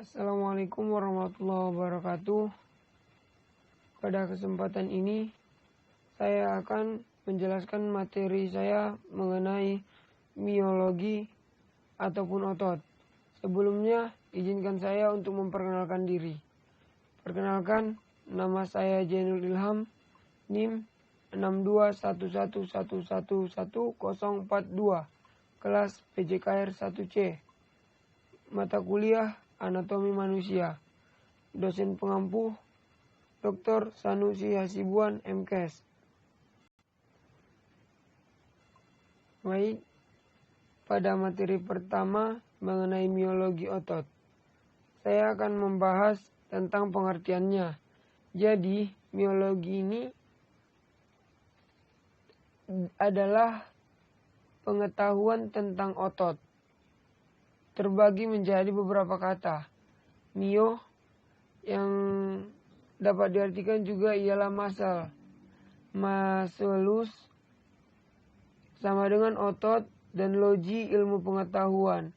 Assalamualaikum warahmatullahi wabarakatuh. Pada kesempatan ini, saya akan menjelaskan materi saya mengenai miologi ataupun otot. Sebelumnya, izinkan saya untuk memperkenalkan diri. Perkenalkan, nama saya Jainul Ilham, NIM 62111111042, kelas PJKR 1C. Mata kuliah Anatomi Manusia. Dosen pengampu Dr. Sanusi Hasibuan, MKes. Baik, pada materi pertama mengenai miologi otot, saya akan membahas tentang pengertiannya. Jadi, miologi ini adalah pengetahuan tentang otot. Terbagi menjadi beberapa kata. Mio yang dapat diartikan juga ialah masal. Maselus sama dengan otot, dan logi ilmu pengetahuan.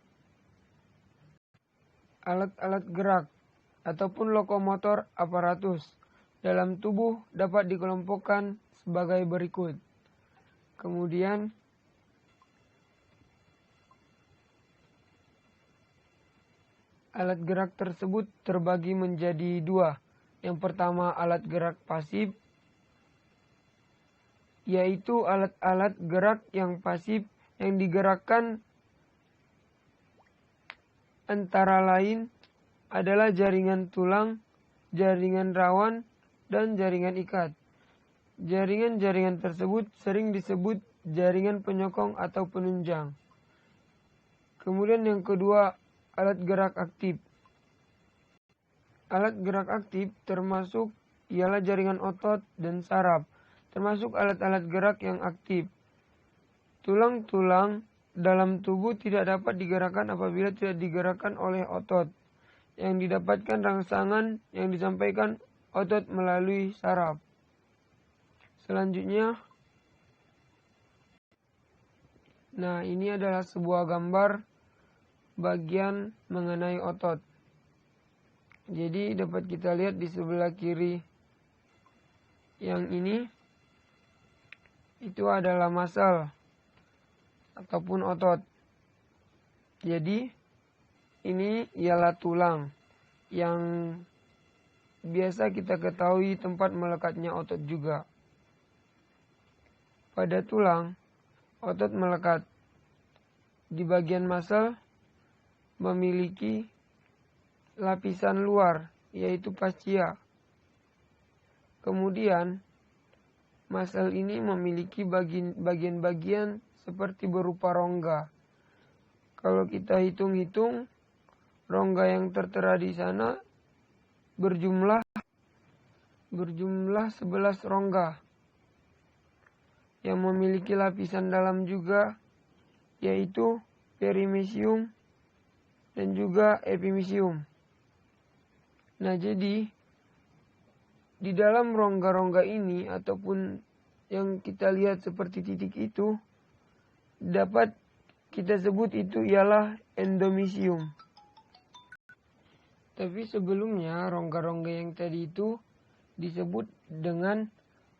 Alat-alat gerak ataupun lokomotor aparatus dalam tubuh dapat dikelompokkan sebagai berikut. Kemudian alat gerak tersebut terbagi menjadi dua. Yang pertama alat gerak pasif, yaitu alat-alat gerak yang pasif yang digerakkan antara lain adalah jaringan tulang, jaringan rawan, dan jaringan ikat. Jaringan-jaringan tersebut sering disebut jaringan penyokong atau penunjang. Kemudian yang kedua, alat gerak aktif. Alat gerak aktif termasuk ialah jaringan otot dan saraf, termasuk alat-alat gerak yang aktif. Tulang-tulang dalam tubuh tidak dapat digerakkan apabila tidak digerakkan oleh otot, yang didapatkan rangsangan yang disampaikan otot melalui saraf. Selanjutnya, nah ini adalah sebuah gambar bagian mengenai otot. Jadi dapat kita lihat di sebelah kiri yang ini itu adalah masal ataupun otot. Jadi ini ialah tulang yang biasa kita ketahui tempat melekatnya otot juga. Pada tulang, otot melekat. Di bagian masal memiliki lapisan luar, yaitu fascia. Kemudian, masal ini memiliki bagian-bagian seperti berupa rongga. Kalau kita hitung-hitung, rongga yang tertera di sana berjumlah 11 rongga. Yang memiliki lapisan dalam juga, yaitu perimysium dan juga epimysium. Nah, jadi di dalam rongga-rongga ini ataupun yang kita lihat seperti titik itu dapat kita sebut itu ialah endomysium. Tapi sebelumnya rongga-rongga yang tadi itu disebut dengan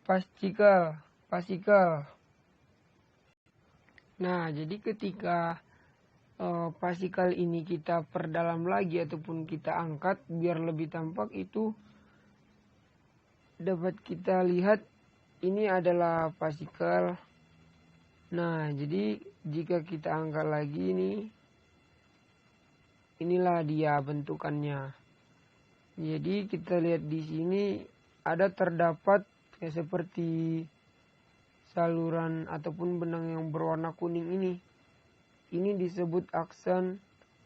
fascicle. Nah, jadi ketika fascicle ini kita perdalam lagi ataupun kita angkat biar lebih tampak, itu dapat kita lihat ini adalah fascicle. Nah, jadi jika kita angkat lagi inilah dia bentukannya. Jadi kita lihat di sini ada terdapat seperti saluran ataupun benang yang berwarna kuning ini. Ini disebut axon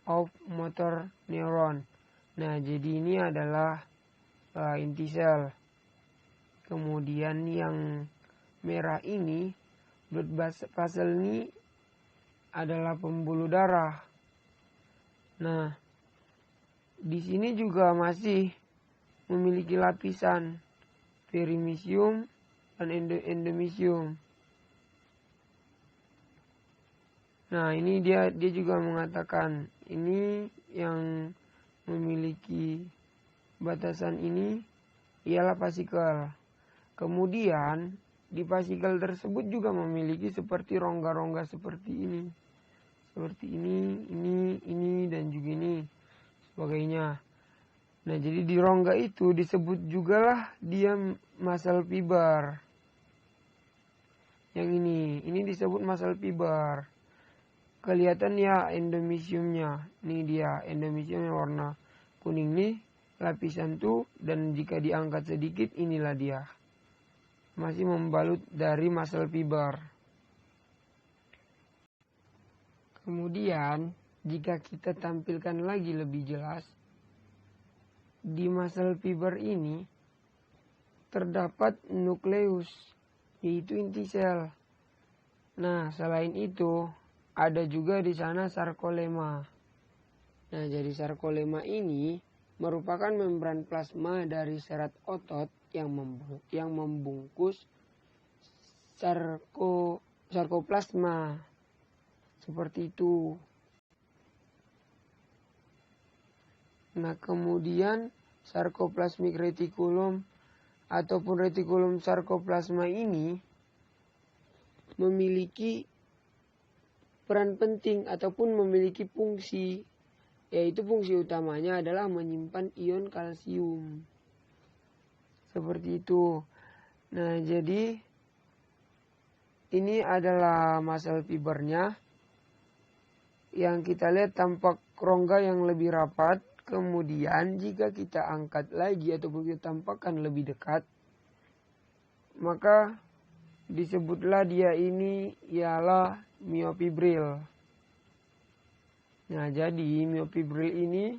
of motor neuron. Nah, jadi ini adalah inti sel. Kemudian yang merah ini, blood vessel ini adalah pembuluh darah. Nah, di sini juga masih memiliki lapisan perimysium dan endomysium. Nah, ini dia juga mengatakan ini yang memiliki batasan ini ialah fasikel. Kemudian di fasikel tersebut juga memiliki seperti rongga-rongga seperti ini. Seperti ini, dan juga ini, sebagainya. Nah, jadi di rongga itu disebut juga lah dia muscle fiber. Yang ini disebut muscle fiber. Kelihatan ya endomysiumnya. Ini dia endomysium yang warna kuning nih, lapisan tuh, dan jika diangkat sedikit inilah dia. Masih membalut dari muscle fiber. Kemudian jika kita tampilkan lagi lebih jelas, di muscle fiber ini terdapat nukleus, yaitu inti sel. Nah, selain itu ada juga di sana sarkolema. Nah, jadi sarkolema ini merupakan membran plasma dari serat otot yang membungkus sarkoplasma. Seperti itu. Nah, kemudian sarkoplasmic reticulum ataupun retikulum sarkoplasma ini memiliki peran penting ataupun memiliki fungsi, yaitu fungsi utamanya adalah menyimpan ion kalsium. Seperti itu. Nah, jadi ini adalah muscle fibernya. Yang kita lihat tampak rongga yang lebih rapat. Kemudian jika kita angkat lagi ataupun kita tampakkan lebih dekat, maka disebutlah dia ini ialah myofibril. Nah, jadi myofibril ini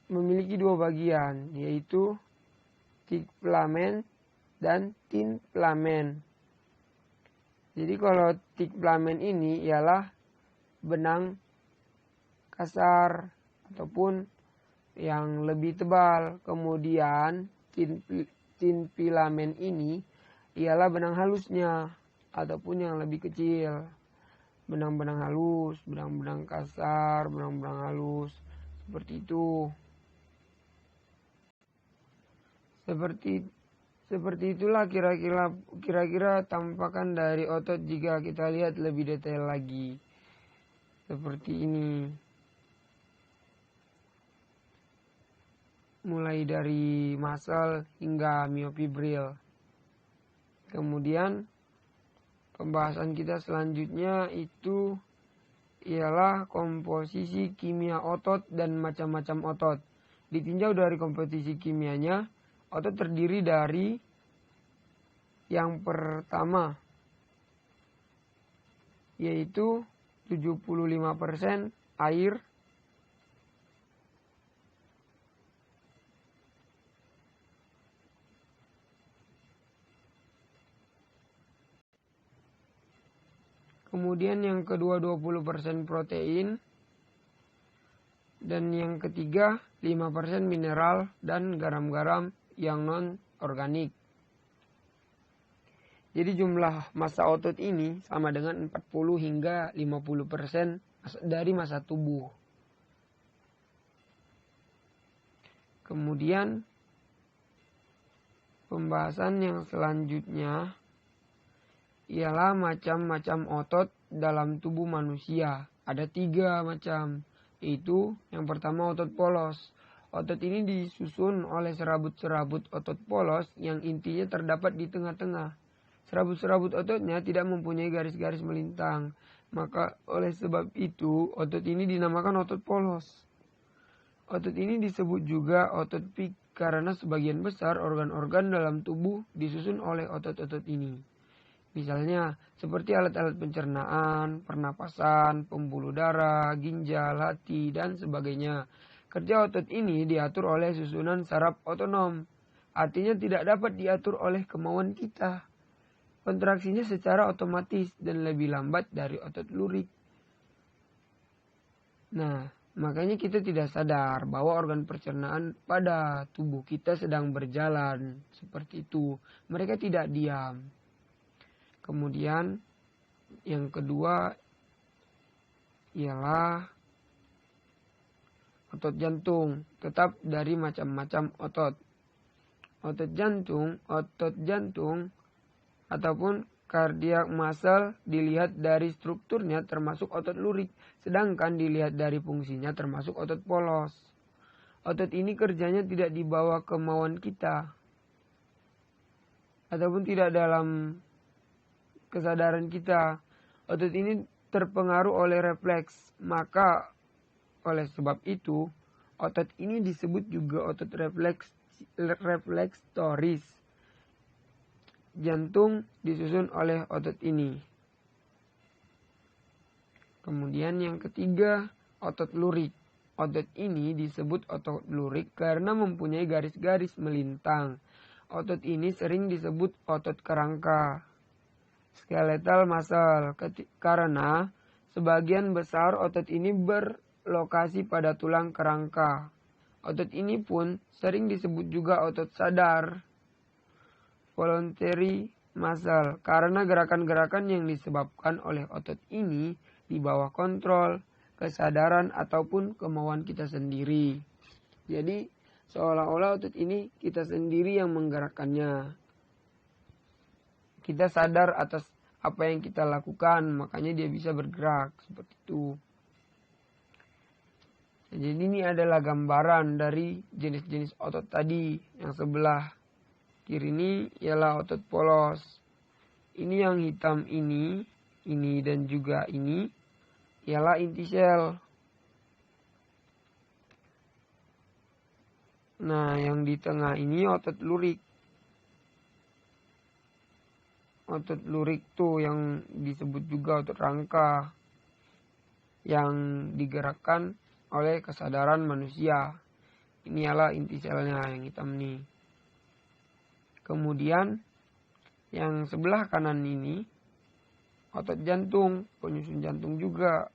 memiliki dua bagian, yaitu thick filament dan thin filament. Jadi kalau thick filament ini ialah benang kasar ataupun yang lebih tebal. Kemudian thin filament ini ialah benang halusnya ataupun yang lebih kecil. Benang-benang halus, benang-benang kasar, benang-benang halus. Seperti itu. Seperti itulah kira-kira tampakan dari otot jika kita lihat lebih detail lagi. Seperti ini. Mulai dari muscle hingga myofibril. Kemudian pembahasan kita selanjutnya itu ialah komposisi kimia otot dan macam-macam otot. Ditinjau dari komposisi kimianya, otot terdiri dari yang pertama, yaitu 75% air, kemudian yang kedua 20% protein, dan yang ketiga 5% mineral dan garam-garam yang non-organik. Jadi jumlah massa otot ini sama dengan 40 hingga 50% dari massa tubuh. Kemudian pembahasan yang selanjutnya ialah macam-macam otot dalam tubuh manusia. Ada 3 macam, yaitu yang pertama otot polos. Otot ini disusun oleh serabut-serabut otot polos yang intinya terdapat di tengah-tengah. Serabut-serabut ototnya tidak mempunyai garis-garis melintang. Maka oleh sebab itu otot ini dinamakan otot polos. Otot ini disebut juga otot pik karena sebagian besar organ-organ dalam tubuh disusun oleh otot-otot ini. Misalnya seperti alat-alat pencernaan, pernapasan, pembuluh darah, ginjal, hati, dan sebagainya. Kerja otot ini diatur oleh susunan saraf otonom. Artinya tidak dapat diatur oleh kemauan kita. Kontraksinya secara otomatis dan lebih lambat dari otot lurik. Nah, makanya kita tidak sadar bahwa organ pencernaan pada tubuh kita sedang berjalan. Seperti itu. Mereka tidak diam. Kemudian yang kedua ialah otot jantung, tetap dari macam-macam otot. Otot jantung ataupun cardiac muscle dilihat dari strukturnya termasuk otot lurik, sedangkan dilihat dari fungsinya termasuk otot polos. Otot ini kerjanya tidak di bawah kemauan kita, ataupun tidak dalam kesadaran kita. Otot ini terpengaruh oleh refleks, maka oleh sebab itu otot ini disebut juga otot reflektoris. Jantung disusun oleh otot ini. Kemudian yang ketiga, otot lurik. Otot ini disebut otot lurik karena mempunyai garis-garis melintang. Otot ini sering disebut otot kerangka, skeletal muscle, karena sebagian besar otot ini berlokasi pada tulang kerangka. Otot ini pun sering disebut juga otot sadar, voluntary muscle, karena gerakan-gerakan yang disebabkan oleh otot ini di bawah kontrol, kesadaran, ataupun kemauan kita sendiri. Jadi, seolah-olah otot ini kita sendiri yang menggerakkannya. Kita sadar atas apa yang kita lakukan, makanya dia bisa bergerak seperti itu. Jadi ini adalah gambaran dari jenis-jenis otot tadi. Yang sebelah kiri ini ialah otot polos. Ini yang hitam ini dan juga ini ialah inti sel. Nah, yang di tengah ini otot lurik. Otot lurik tuh yang disebut juga otot rangka, yang digerakkan oleh kesadaran manusia. Ini adalah inti selnya yang hitam nih. Kemudian yang sebelah kanan ini otot jantung, penyusun jantung juga.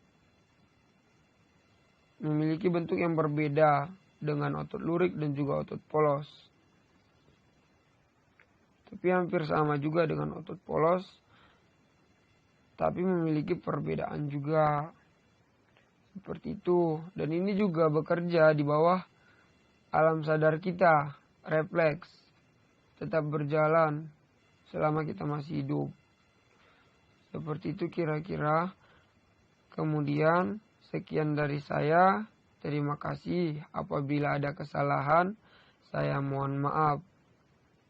Memiliki bentuk yang berbeda dengan otot lurik dan juga otot polos. Tapi hampir sama juga dengan otot polos, tapi memiliki perbedaan juga. Seperti itu. Dan ini juga bekerja di bawah alam sadar kita, refleks. Tetap berjalan selama kita masih hidup. Seperti itu kira-kira. Kemudian sekian dari saya. Terima kasih. Apabila ada kesalahan, saya mohon maaf.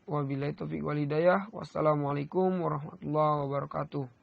Wabillahi taufiq wal hidayah. Wassalamualaikum warahmatullahi wabarakatuh.